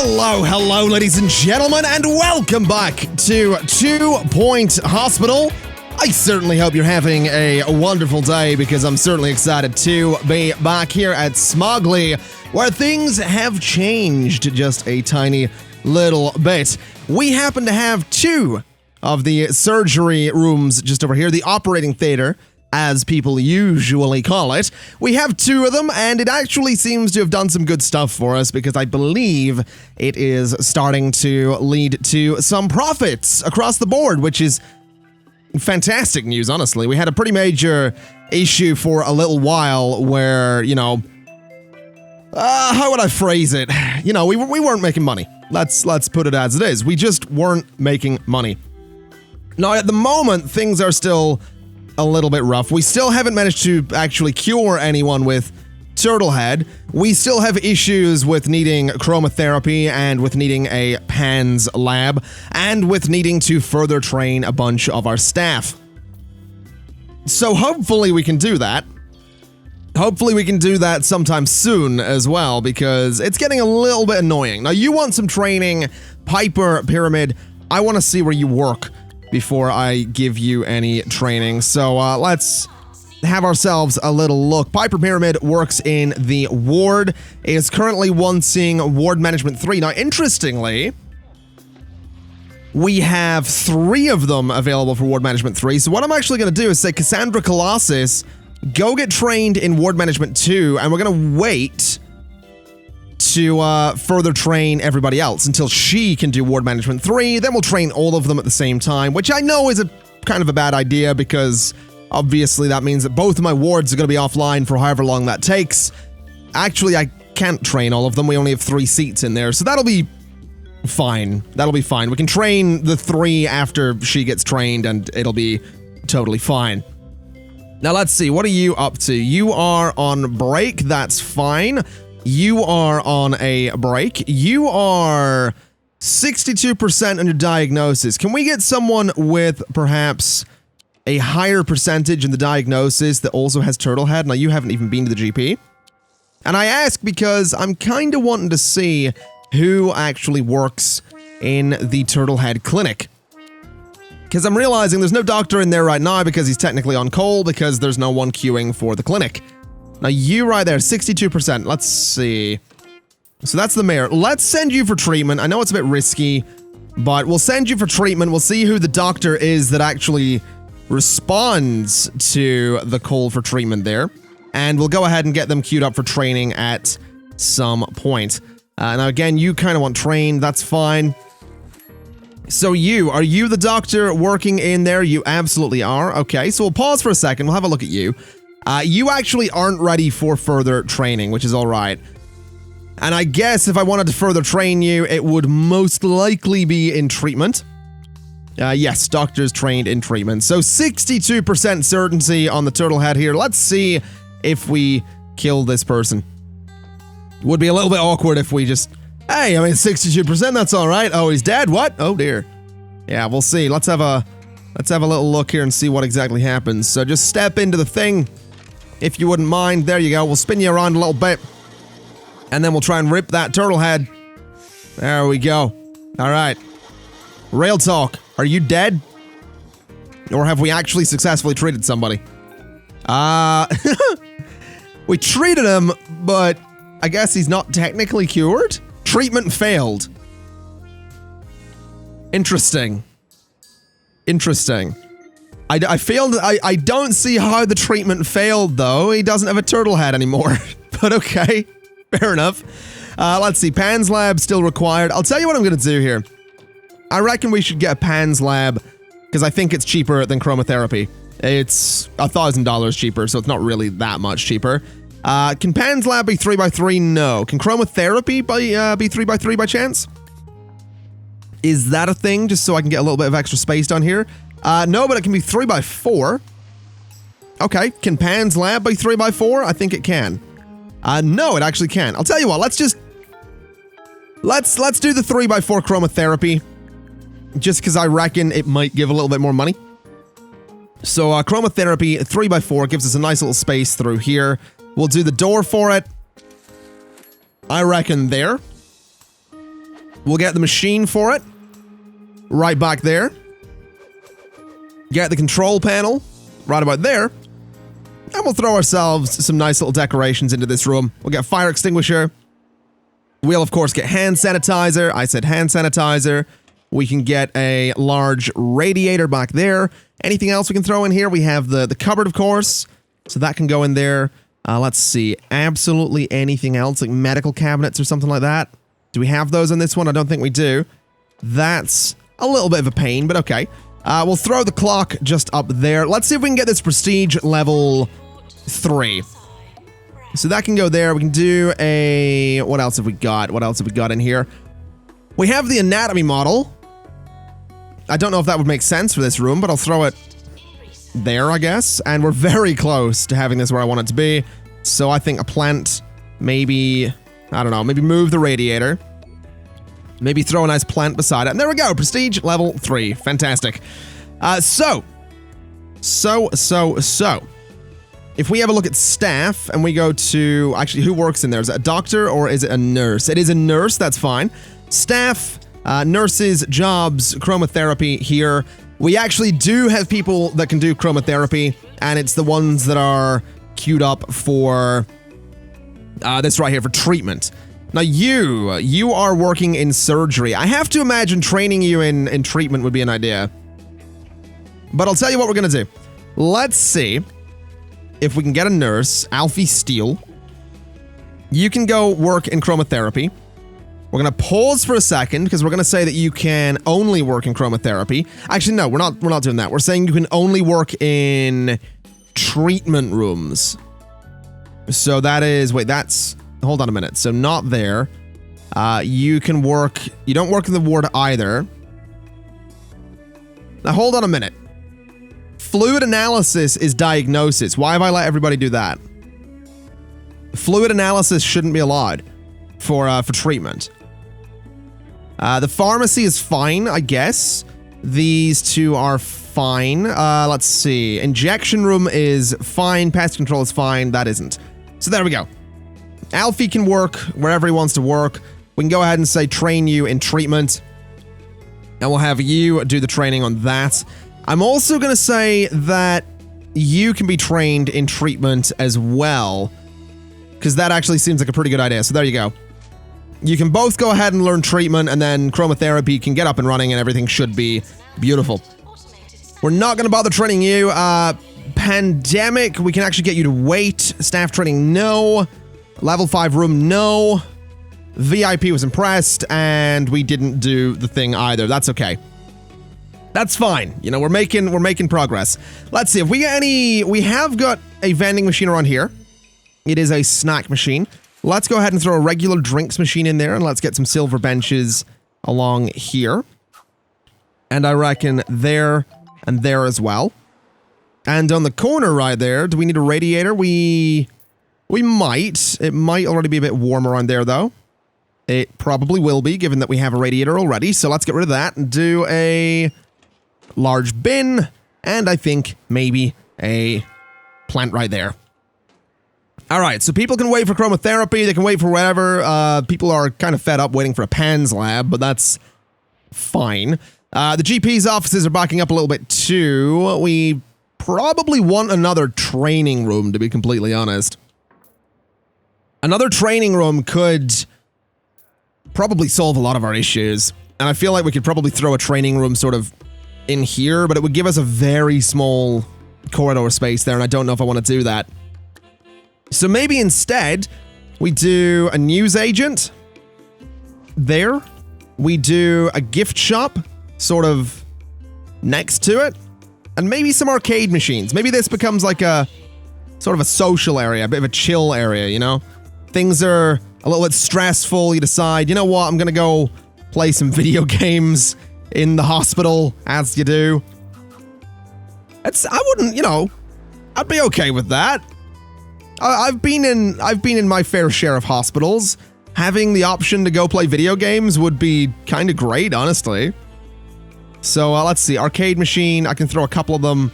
Hello, ladies and gentlemen, and welcome back to 2 Point Hospital. I certainly hope you're having a wonderful day because I'm certainly excited to be back here at Smuggly, where things have changed just a tiny little bit. We happen to have 2 of the surgery rooms just over here, the operating theater, as people usually call it. We have 2 of them, and it actually seems to have done some good stuff for us because I believe it is starting to lead to some profits across the board, which is fantastic news, honestly. We had a pretty major issue for a little while where, you know, how would I phrase it? You know, we weren't making money. Let's put it as it is. We just weren't making money. Now, at the moment, things are still a little bit rough. We still haven't managed to actually cure anyone with Turtlehead. We still have issues with needing chromotherapy and with needing a PANS lab and with needing to further train a bunch of our staff. So hopefully we can do that. Hopefully we can do that sometime soon as well, because it's getting a little bit annoying. Now, you want some training, Piper Pyramid. I want to see where you work before I give you any training. So let's have ourselves a little look. Piper Pyramid works in the ward, is currently wanting Ward Management 3. Now, interestingly, we have 3 of them available for Ward Management 3. So what I'm actually going to do is say, Cassandra Colossus, go get trained in Ward Management 2, and we're going to wait to further train everybody else until she can do Ward Management 3. Then we'll train all of them at the same time, which I know is a kind of a bad idea because obviously that means that both of my wards are going to be offline for however long that takes. Actually, I can't train all of them. We only have 3 seats in there, so that'll be fine. That'll be fine. We can train the 3 after she gets trained, and it'll be totally fine. Now, let's see. What are you up to? You are on break. That's fine. You are on a break. You are 62% on your diagnosis. Can we get someone with perhaps a higher percentage in the diagnosis that also has Turtlehead? Now, you haven't even been to the GP. And I ask because I'm kind of wanting to see who actually works in the Turtlehead clinic. Because I'm realizing there's no doctor in there right now because he's technically on call because there's no one queuing for the clinic. Now, you right there, 62%. Let's see. So that's the mayor. Let's send you for treatment. I know it's a bit risky, but we'll send you for treatment. We'll see who the doctor is that actually responds to the call for treatment there. And we'll go ahead and get them queued up for training at some point. Now, again, you kind of want trained. That's fine. So are you the doctor working in there? You absolutely are. Okay, so we'll pause for a second. We'll have a look at you. You actually aren't ready for further training, which is all right. And I guess if I wanted to further train you, it would most likely be in treatment. Yes, doctors trained in treatment. So 62% certainty on the Turtlehead here. Let's see if we kill this person. Would be a little bit awkward if we just... Hey, I mean, 62%, that's all right. Oh, he's dead? What? Oh, dear. Yeah, we'll see. Let's have a little look here and see what exactly happens. So just step into the thing, if you wouldn't mind. There you go. We'll spin you around a little bit. And then we'll try and rip that Turtlehead. There we go. All right. Real talk. Are you dead? Or have we actually successfully treated somebody? We treated him, but I guess he's not technically cured? Treatment failed. Interesting. Interesting. I don't see how the treatment failed, though. He doesn't have a Turtlehead anymore. But okay. Fair enough. Let's see. PANS lab still required. I'll tell you what I'm going to do here. I reckon we should get a PANS lab because I think it's cheaper than chromotherapy. It's $1,000 cheaper, so it's not really that much cheaper. Can PANS lab be 3x3? No. Can chromotherapy be 3x3 by chance? Is that a thing? Just so I can get a little bit of extra space down here. No, but it can be 3x4. Okay. Can PANS lab be 3x4? I think it can. No, it actually can. I'll tell you what. Let's do the 3x4 chromotherapy. Just because I reckon it might give a little bit more money. So chromotherapy 3x4 gives us a nice little space through here. We'll do the door for it. I reckon there. We'll get the machine for it. Right back there. Get the control panel. Right about there. And we'll throw ourselves some nice little decorations into this room. We'll get a fire extinguisher. We'll, of course, get hand sanitizer. I said hand sanitizer. We can get a large radiator back there. Anything else we can throw in here? We have the cupboard, of course. So that can go in there. Let's see. Absolutely anything else, like medical cabinets or something like that. Do we have those on this one? I don't think we do. That's a little bit of a pain, but okay. We'll throw the clock just up there. Let's see if we can get this prestige level 3. So that can go there. We can do a... What else have we got? What else have we got in here? We have the anatomy model. I don't know if that would make sense for this room, but I'll throw it there, I guess. And we're very close to having this where I want it to be. So I think a plant, maybe... I don't know, maybe move the radiator. Maybe throw a nice plant beside it. And there we go, prestige level 3. Fantastic. So. If we have a look at staff and we go to, actually, who works in there? Is it a doctor or is it a nurse? It is a nurse, that's fine. Staff, nurses, jobs, chromotherapy here. We actually do have people that can do chromotherapy, and it's the ones that are queued up for this right here for treatment. Now you are working in surgery. I have to imagine training you in treatment would be an idea. But I'll tell you what we're gonna do. Let's see if we can get a nurse, Alfie Steele. You can go work in chromotherapy. We're gonna pause for a second because we're gonna say that you can only work in chromotherapy. Actually, no, we're not doing that. We're saying you can only work in treatment rooms. So that is, wait, that's, hold on a minute. So not there. You can work, you don't work in the ward either. Now hold on a minute. Fluid analysis is diagnosis. Why have I let everybody do that? Fluid analysis shouldn't be allowed for treatment. The pharmacy is fine, I guess. These two are fine. Let's see. Injection room is fine. Pest control is fine. That isn't. So there we go. Alfie can work wherever he wants to work. We can go ahead and say train you in treatment. And we'll have you do the training on that. I'm also going to say that you can be trained in treatment as well. Because that actually seems like a pretty good idea. So there you go. You can both go ahead and learn treatment, and then chromotherapy can get up and running, and everything should be beautiful. We're not going to bother training you. Pandemic, we can actually get you to wait. Staff training, no. Level 5 room, no. VIP was impressed, and we didn't do the thing either. That's okay. That's fine. You know, we're making progress. Let's see if we get any. We have got a vending machine around here. It is a snack machine. Let's go ahead and throw a regular drinks machine in there, and let's get some silver benches along here. And I reckon there and there as well. And on the corner right there, do we need a radiator? We might. It might already be a bit warm around there, though. It probably will be, given that we have a radiator already. So let's get rid of that and do a large bin, and I think maybe a plant right there. All right, so people can wait for chromotherapy. They can wait for whatever. People are kind of fed up waiting for a PANS lab, but that's fine. The GP's offices are backing up a little bit too. We probably want another training room, to be completely honest. Another training room could probably solve a lot of our issues. And I feel like we could probably throw a training room sort of in here, but it would give us a very small corridor space there, and I don't know if I want to do that. So maybe instead, we do a news agent there. We do a gift shop sort of next to it. And maybe some arcade machines. Maybe this becomes like a sort of a social area, a bit of a chill area, you know? Things are a little bit stressful. You decide, you know what, I'm going to go play some video games in the hospital, as you do. I wouldn't, you know, I'd be okay with that. I've been in my fair share of hospitals. Having the option to go play video games would be kind of great, honestly. So let's see, arcade machine. I can throw a couple of them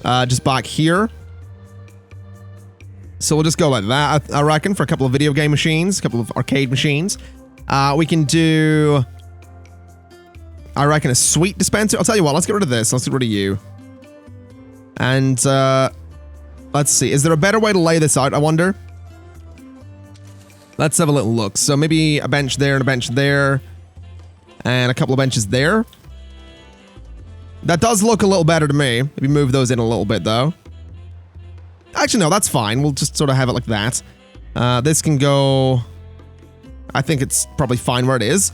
just back here. So we'll just go like that, I reckon, for a couple of video game machines, a couple of arcade machines. We can do I reckon a sweet dispenser. I'll tell you what, let's get rid of this. Let's get rid of you. And, let's see. Is there a better way to lay this out, I wonder? Let's have a little look. So maybe a bench there and a bench there. And a couple of benches there. That does look a little better to me. Maybe move those in a little bit, though. Actually, no, that's fine. We'll just sort of have it like that. This can go... I think it's probably fine where it is.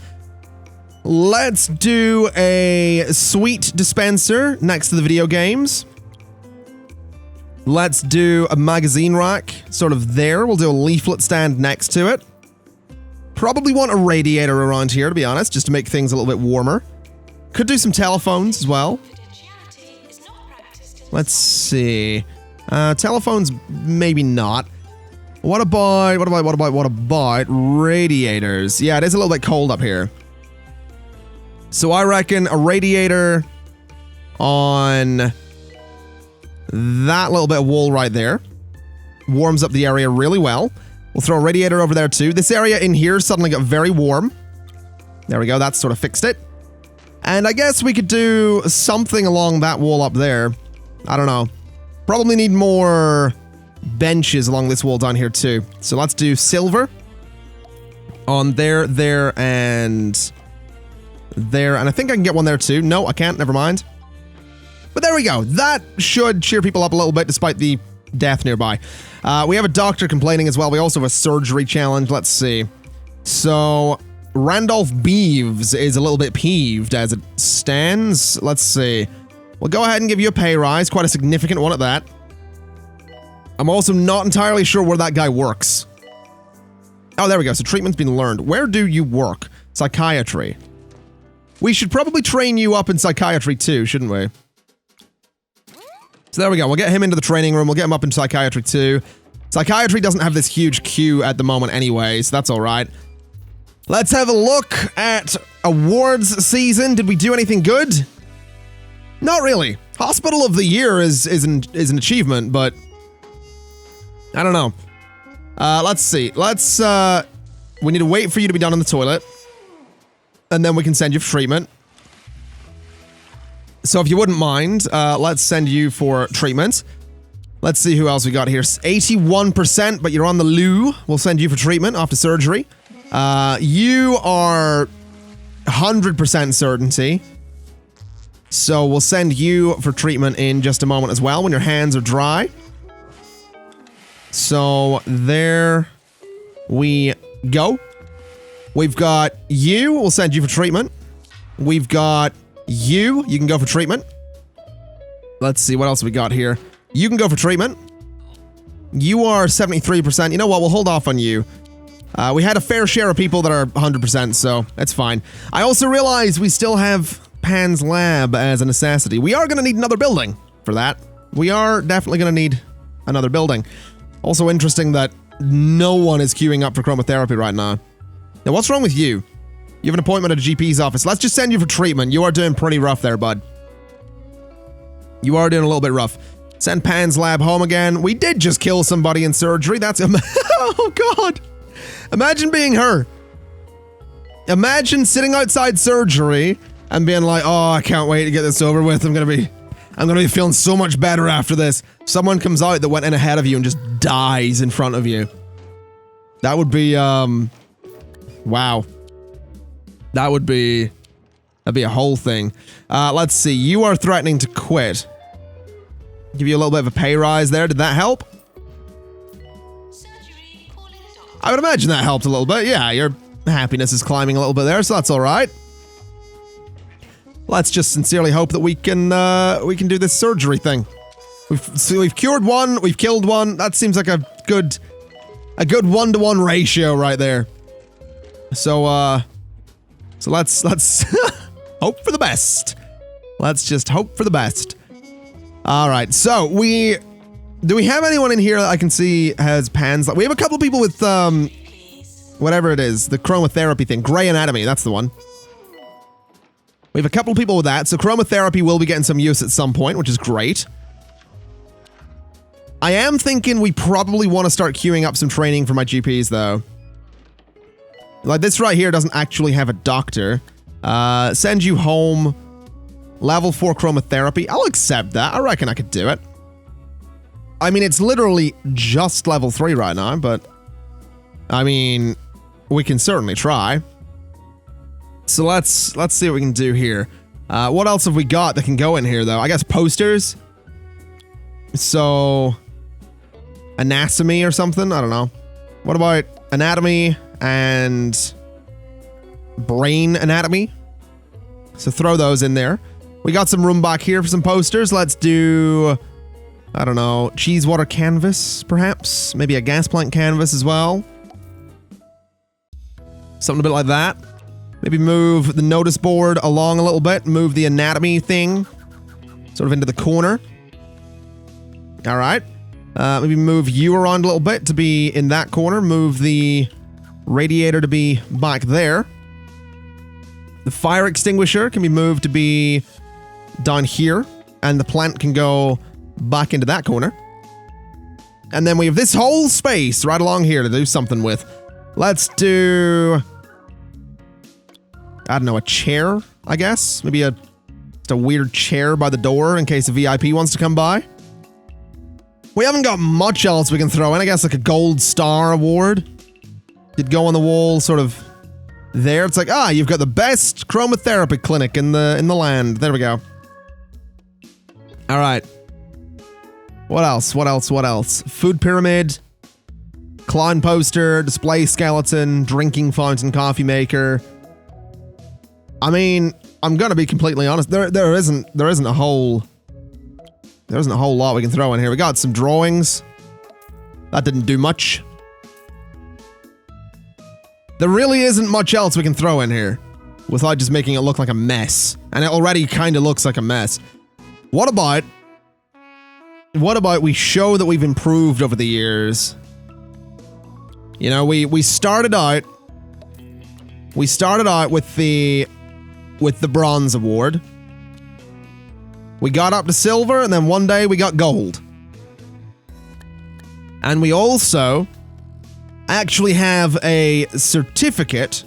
Let's do a sweet dispenser next to the video games. Let's do a magazine rack sort of there. We'll do a leaflet stand next to it. Probably want a radiator around here, to be honest, just to make things a little bit warmer. Could do some telephones as well. Let's see. Telephones, maybe not. What about radiators? Yeah, it is a little bit cold up here. So I reckon a radiator on that little bit of wall right there. Warms up the area really well. We'll throw a radiator over there too. This area in here suddenly got very warm. There we go, that's sort of fixed it. And I guess we could do something along that wall up there. I don't know. Probably need more benches along this wall down here too. So let's do silver on there, and there. And I think I can get one there too. No, I can't. Never mind. But there we go. That should cheer people up a little bit despite the death nearby. We have a doctor complaining as well. We also have a surgery challenge. Let's see. So Randolph Beeves is a little bit peeved as it stands. Let's see. We'll go ahead and give you a pay rise. Quite a significant one at that. I'm also not entirely sure where that guy works. Oh, there we go. So treatment's been learned. Where do you work? Psychiatry. We should probably train you up in psychiatry too, shouldn't we? So there we go. We'll get him into the training room. We'll get him up in psychiatry too. Psychiatry doesn't have this huge queue at the moment anyway, so that's all right. Let's have a look at awards season. Did we do anything good? Not really. Hospital of the Year is an achievement, but I don't know. Let's see. Let's, we need to wait for you to be done in the toilet. And then we can send you for treatment. So if you wouldn't mind, let's send you for treatment. Let's see who else we got here. 81%, but you're on the loo. We'll send you for treatment after surgery. You are 100% certainty. So we'll send you for treatment in just a moment as well when your hands are dry. So there we go. We've got you. We'll send you for treatment. We've got you. You can go for treatment. Let's see what else we got here. You can go for treatment. You are 73%. You know what? We'll hold off on you. We had a fair share of people that are 100%, so that's fine. I also realize we still have Pan's Lab as a necessity. We are going to need another building for that. We are definitely going to need another building. Also interesting that no one is queuing up for chromotherapy right now. Now, what's wrong with you? You have an appointment at a GP's office. Let's just send you for treatment. You are doing pretty rough there, bud. You are doing a little bit rough. Send Pan's Lab home again. We did just kill somebody in surgery. That's... oh, God. Imagine being her. Imagine sitting outside surgery and being like, oh, I can't wait to get this over with. I'm gonna be feeling so much better after this. Someone comes out that went in ahead of you and just dies in front of you. That would be, wow. That'd be a whole thing. Let's see. You are threatening to quit. Give you a little bit of a pay rise there. Did that help? I would imagine that helped a little bit. Yeah, your happiness is climbing a little bit there, so that's all right. Let's just sincerely hope that we can do this surgery thing. We've cured one, we've killed one. That seems like a good 1-to-1 ratio right there. So let's hope for the best. Let's just hope for the best. All right. So do we have anyone in here that I can see has Pan's? We have a couple people with whatever it is, the chromotherapy thing, gray anatomy. That's the one. We have a couple people with that, so chromotherapy will be getting some use at some point, which is great. I am thinking we probably want to start queuing up some training for my GPs, though. Like, this right here doesn't actually have a doctor. Send you home. Level 4 chromotherapy. I'll accept that. I reckon I could do it. I mean, it's literally just level 3 right now, but I mean, we can certainly try. So let's see what we can do here. What else have we got that can go in here, though? I guess posters. So, anatomy or something? I don't know. What about anatomy and brain anatomy? So throw those in there. We got some room back here for some posters. Let's do, I don't know, cheese water canvas, perhaps? Maybe a gas plant canvas as well. Something a bit like that. Maybe move the notice board along a little bit. Move the anatomy thing sort of into the corner. All right. Maybe move you around a little bit to be in that corner. Move the radiator to be back there. The fire extinguisher can be moved to be down here, and the plant can go back into that corner. And then we have this whole space right along here to do something with. Let's do, I don't know, a chair, I guess? Maybe just a weird chair by the door in case a VIP wants to come by. We haven't got much else we can throw in. I guess like a gold star award. Did go on the wall sort of there. It's like, you've got the best chromotherapy clinic in the land. There we go. All right. What else? What else? What else? Food pyramid, clown poster, display skeleton, drinking fountain, coffee maker. I mean, I'm gonna be completely honest. There isn't a whole lot we can throw in here. We got some drawings. That didn't do much. There really isn't much else we can throw in here without just making it look like a mess. And it already kind of looks like a mess. What about we show that we've improved over the years? You know, we started out with the bronze award. We got up to silver, and then one day we got gold. And we also actually have a certificate,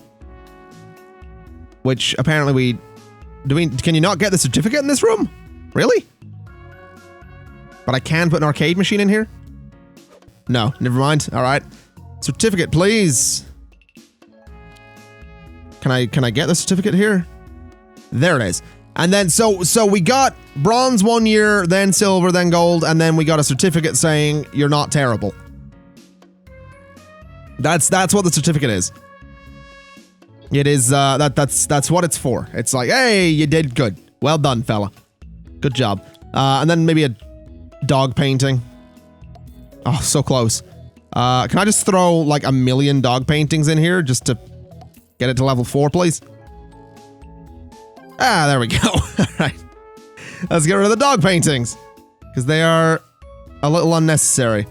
which apparently can you not get the certificate in this room? Really? But I can put an arcade machine in here? No, never mind. All right. Certificate, please. Can I get the certificate here? There it is. And then so we got bronze 1 year, then silver, then gold, and then we got a certificate saying you're not terrible. That's what the certificate is. It is that's what it's for. It's like, hey, you did good. Well done, fella. Good job. And then maybe a dog painting. Oh, so close. Can I just throw like 1 million dog paintings in here just to get it to level 4, please? Ah, there we go. All right. Let's get rid of the dog paintings because they are a little unnecessary.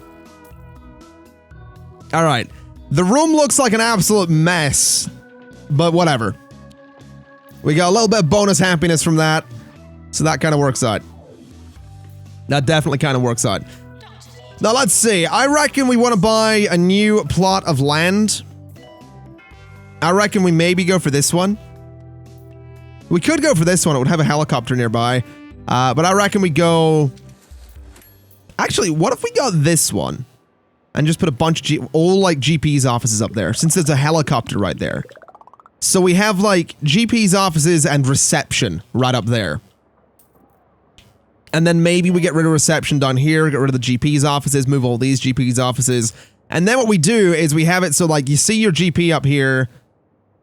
All right. The room looks like an absolute mess, but whatever. We got a little bit of bonus happiness from that, so that kind of works out. That definitely kind of works out. Now, let's see. I reckon we want to buy a new plot of land. I reckon we maybe go for this one. We could go for this one. It would have a helicopter nearby. But I reckon we go... Actually, what if we got this one? And just put a bunch of all like GP's offices up there, since there's a helicopter right there. So we have like GP's offices and reception right up there. And then maybe we get rid of reception down here, get rid of the GP's offices, move all these GP's offices. And then what we do is we have it so like you see your GP up here.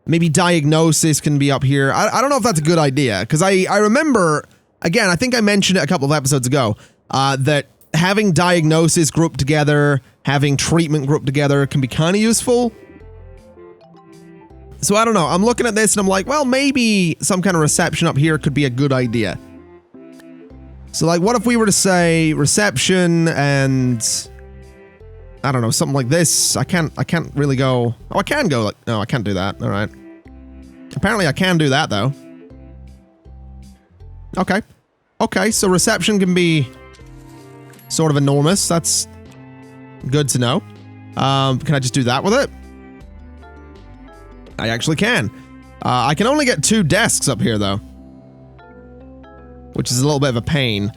Maybe diagnosis can be up here. I don't know if that's a good idea, because I remember, again, I think I mentioned it a couple of episodes ago, that having diagnosis grouped together, having treatment grouped together can be kind of useful. So I don't know. I'm looking at this and I'm like, well, maybe some kind of reception up here could be a good idea. So like, what if we were to say reception and I don't know, something like this. I can't really go. Oh, I can go like, no, I can't do that. All right. Apparently I can do that though. Okay. Okay, so reception can be sort of enormous. That's good to know. Can I just do that with it? I actually can. I can only get 2 desks up here, though. Which is a little bit of a pain.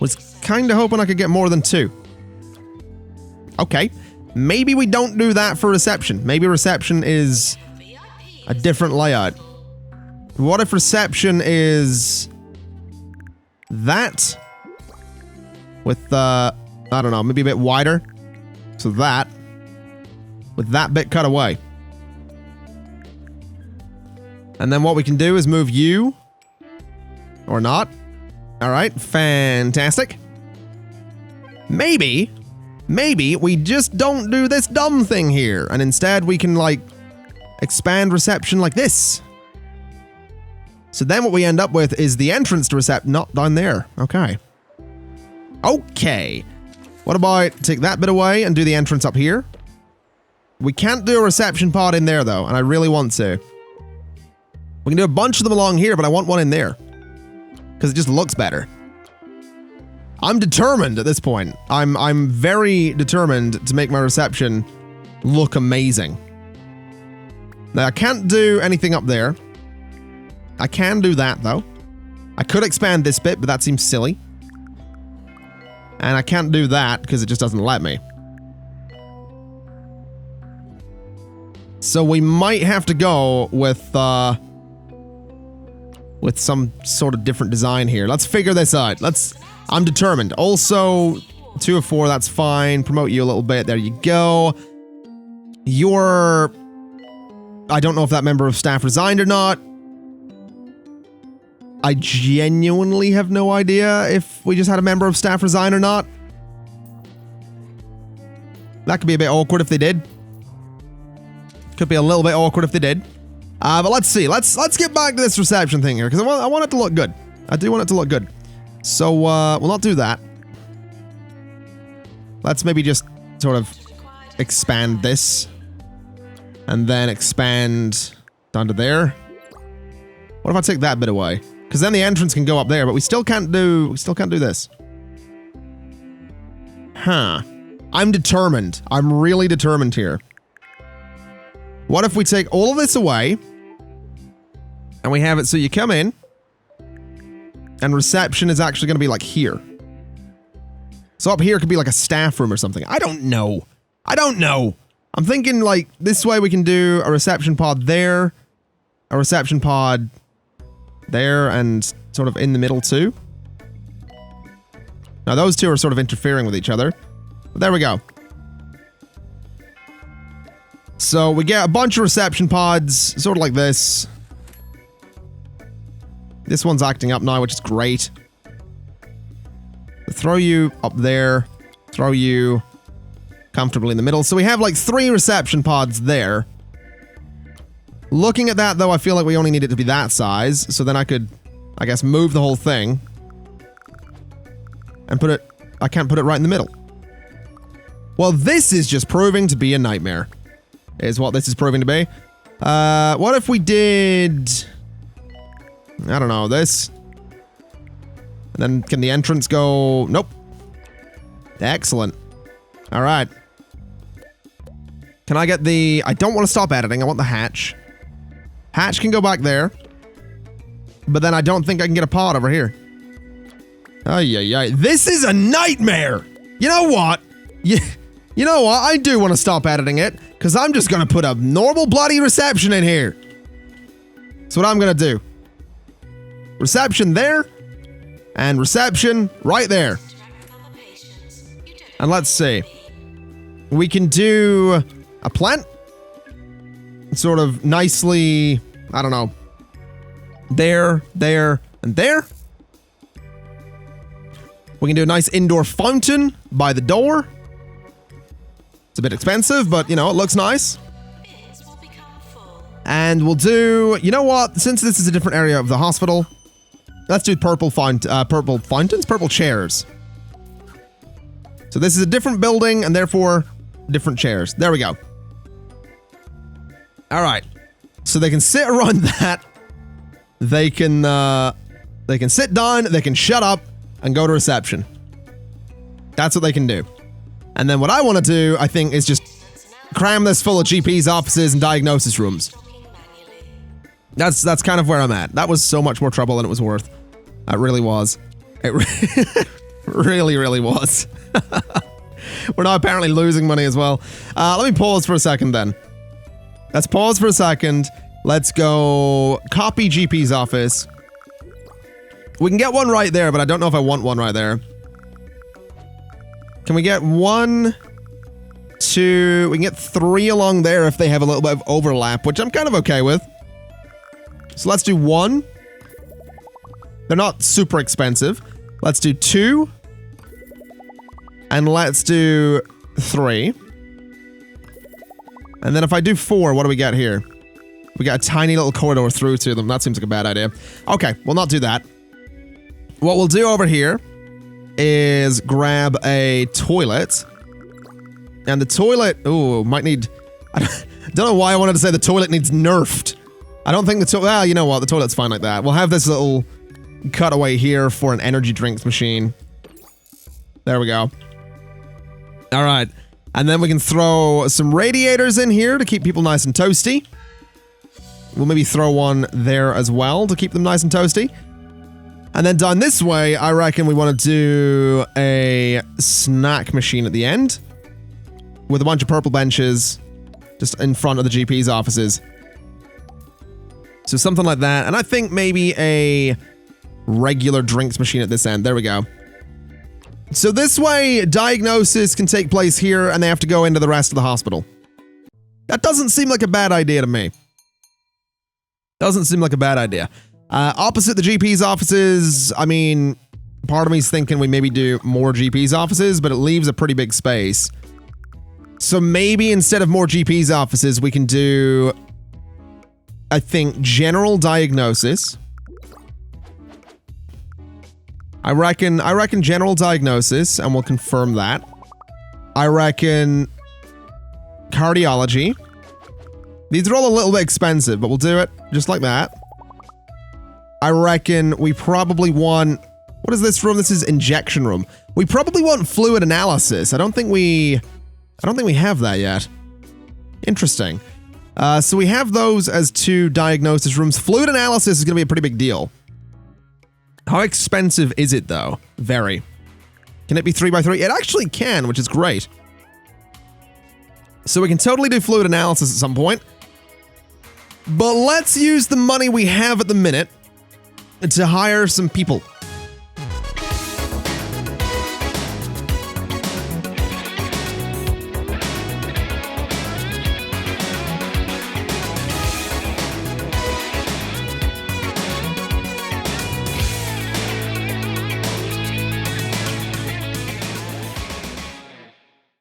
Was kinda hoping I could get more than 2. Okay. Maybe we don't do that for reception. Maybe reception is a different layout. What if reception is that? With, I don't know, maybe a bit wider. So that. With that bit cut away. And then what we can do is move you. Or not. Alright, fantastic. Maybe we just don't do this dumb thing here. And instead we can, like, expand reception like this. So then what we end up with is the entrance to reception, not down there. Okay. Okay. What about take that bit away and do the entrance up here? We can't do a reception pod in there, though, and I really want to. We can do a bunch of them along here, but I want one in there. Because it just looks better. I'm determined at this point. I'm very determined to make my reception look amazing. Now, I can't do anything up there. I can do that, though. I could expand this bit, but that seems silly. And I can't do that because it just doesn't let me. So we might have to go with some sort of different design here. Let's figure this out. I'm determined. Also, 2 of 4, that's fine. Promote you a little bit. There you go. I don't know if that member of staff resigned or not. I genuinely have no idea if we just had a member of staff resign or not. That could be a bit awkward if they did. Could be a little bit awkward if they did. But let's see. Let's get back to this reception thing here, because I want it to look good. I do want it to look good. So, we'll not do that. Let's maybe just sort of expand this. And then expand down to there. What if I take that bit away? Because then the entrance can go up there, but we still can't do this. Huh. I'm determined. I'm really determined here. What if we take all of this away, and we have it so you come in, and reception is actually going to be like here. So up here could be like a staff room or something. I don't know. I'm thinking like this way we can do a reception pod there, a reception pod there, and sort of in the middle too. Now those two are sort of interfering with each other. But there we go. So we get a bunch of reception pods, sort of like this. This one's acting up now, which is great. Throw you up there. Throw you comfortably in the middle. So we have like 3 reception pods there. Looking at that, though, I feel like we only need it to be that size. So then I could, I guess, move the whole thing. And put it... I can't put it right in the middle. Well, this is just proving to be a nightmare. Is what this is proving to be. What if we did... I don't know, this? And then can the entrance go... Nope. Excellent. Alright. Can I get the... I don't want to stop editing, I want the hatch. Hatch can go back there. But then I don't think I can get a pod over here. Ay. This is a nightmare! You know what? You know what? I do want to stop editing it, because I'm just going to put a normal bloody reception in here. That's what I'm going to do. Reception there, and reception right there. And let's see. We can do a plant. Sort of nicely, I don't know. There, and there. We can do a nice indoor fountain by the door. It's a bit expensive, but, you know, it looks nice. And we'll do... You know what? Since this is a different area of the hospital, let's do purple fountains? Purple chairs. So this is a different building, and therefore, different chairs. There we go. Alright. So they can sit around that. They can sit down, they can shut up, and go to reception. That's what they can do. And then what I want to do, I think, is just cram this full of GP's offices and diagnosis rooms. That's kind of where I'm at. That was so much more trouble than it was worth. That really was. It really, really was. We're now apparently losing money as well. Let me pause for a second then. Let's pause for a second. Let's go copy GP's office. We can get one right there, but I don't know if I want one right there. Can we get 1, 2... We can get 3 along there if they have a little bit of overlap, which I'm kind of okay with. So let's do 1. They're not super expensive. Let's do 2. And let's do 3. And then if I do 4, what do we get here? We got a tiny little corridor through to them. That seems like a bad idea. Okay, we'll not do that. What we'll do over here is grab a toilet. And the toilet... Ooh, might need... I don't know why I wanted to say the toilet needs nerfed. I don't think the toilet... Well, you know what? The toilet's fine like that. We'll have this little cutaway here for an energy drinks machine. There we go. All right. And then we can throw some radiators in here to keep people nice and toasty. We'll maybe throw one there as well to keep them nice and toasty. And then down this way, I reckon we want to do a snack machine at the end. With a bunch of purple benches just in front of the GP's offices. So something like that. And I think maybe a regular drinks machine at this end. There we go. So this way, diagnosis can take place here and they have to go into the rest of the hospital. That doesn't seem like a bad idea to me. Doesn't seem like a bad idea. Opposite the GP's offices, I mean, part of me's thinking we maybe do more GP's offices, but it leaves a pretty big space. So maybe instead of more GP's offices, we can do, I think, general diagnosis. I reckon general diagnosis, and we'll confirm that. I reckon cardiology. These are all a little bit expensive, but we'll do it just like that. I reckon we probably want... What is this room? This is injection room. We probably want fluid analysis. I don't think we have that yet. Interesting. So we have those as 2 diagnosis rooms. Fluid analysis is going to be a pretty big deal. How expensive is it, though? Very. Can it be 3x3? It actually can, which is great. So we can totally do fluid analysis at some point. But let's use the money we have at the minute to hire some people.